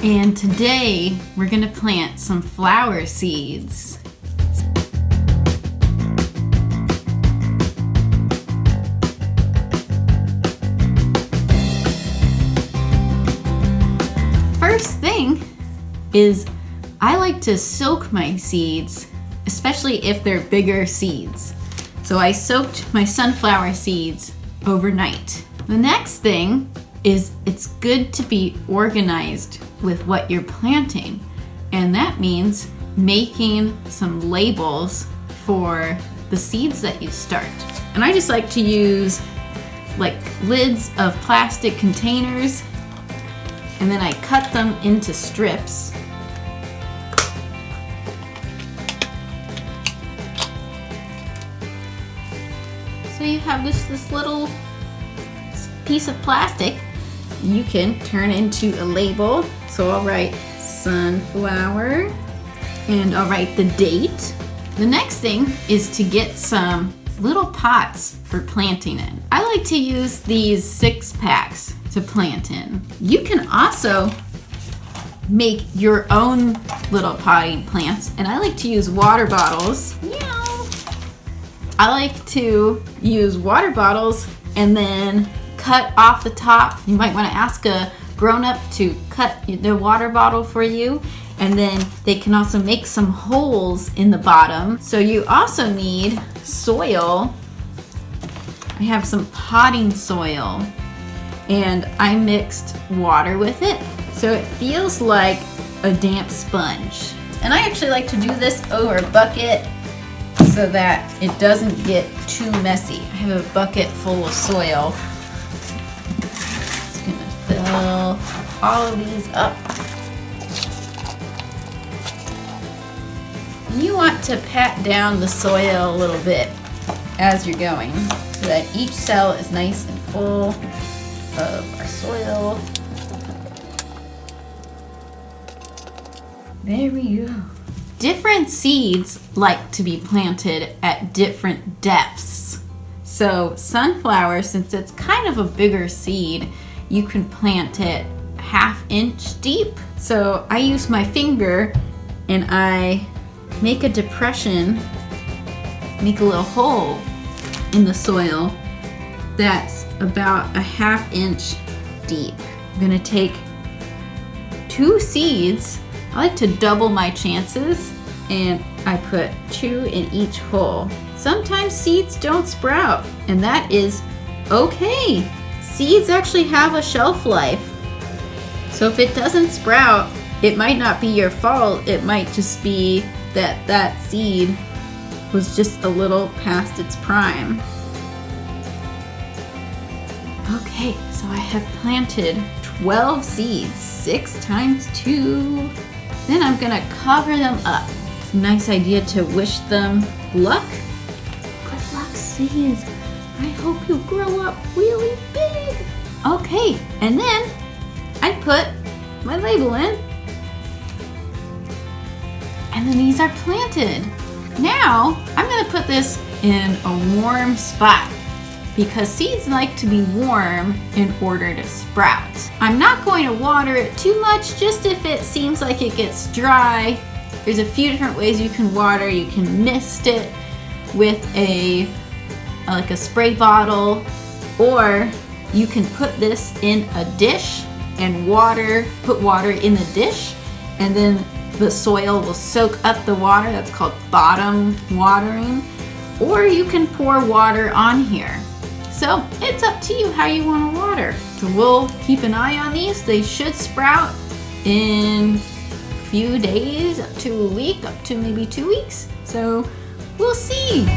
And today we're gonna plant some flower seeds. First thing is I like to soak my seeds, especially if they're bigger seeds. So I soaked my sunflower seeds overnight. The next thing is it's good to be organized with what you're planting. And that means making some labels for the seeds that you start. And I just like to use like lids of plastic containers, and then I cut them into strips. So you have this little piece of plastic you can turn into a label. So I'll write sunflower and I'll write the date. The next thing is to get some little pots for planting in. I like to use these 6-packs to plant in. You can also make your own little potting plants, and I like to use water bottles. Meow. I like to use water bottles and then cut off the top. You might want to ask a grown-up to cut the water bottle for you, and then they can also make some holes in the bottom. So you also need soil. I have some potting soil and I mixed water with it so it feels like a damp sponge. And I actually like to do this over a bucket so that it doesn't get too messy. I have a bucket full of soil. Just gonna fill all of these up. You want to pat down the soil a little bit as you're going so that each cell is nice and full of our soil. There we go. Different seeds like to be planted at different depths. So sunflower, since it's kind of a bigger seed, you can plant it 1/2 inch deep. So I use my finger and I make a depression, make a little hole in the soil that's about 1/2 inch deep. I'm gonna take 2 seeds. I like to double my chances, and I put 2 in each hole. Sometimes seeds don't sprout, and that is okay. Seeds actually have a shelf life. So if it doesn't sprout, it might not be your fault. It might just be that that seed was just a little past its prime. Okay, so I have planted 12 seeds, 6 times 2. Then I'm gonna cover them up. It's a nice idea to wish them luck. Good luck, seeds. I hope you grow up really big. Okay, and then I put my label in. And then these are planted. Now, I'm gonna put this in a warm spot because seeds like to be warm in order to sprout. I'm not going to water it too much, just if it seems like it gets dry. There's a few different ways you can water. You can mist it with like a spray bottle, or you can put this in a dish and put water in the dish, and then the soil will soak up the water. That's called bottom watering. Or you can pour water on here. So it's up to you how you want to water. So we'll keep an eye on these. They should sprout in a few days, up to a week, up to maybe 2 weeks. So we'll see.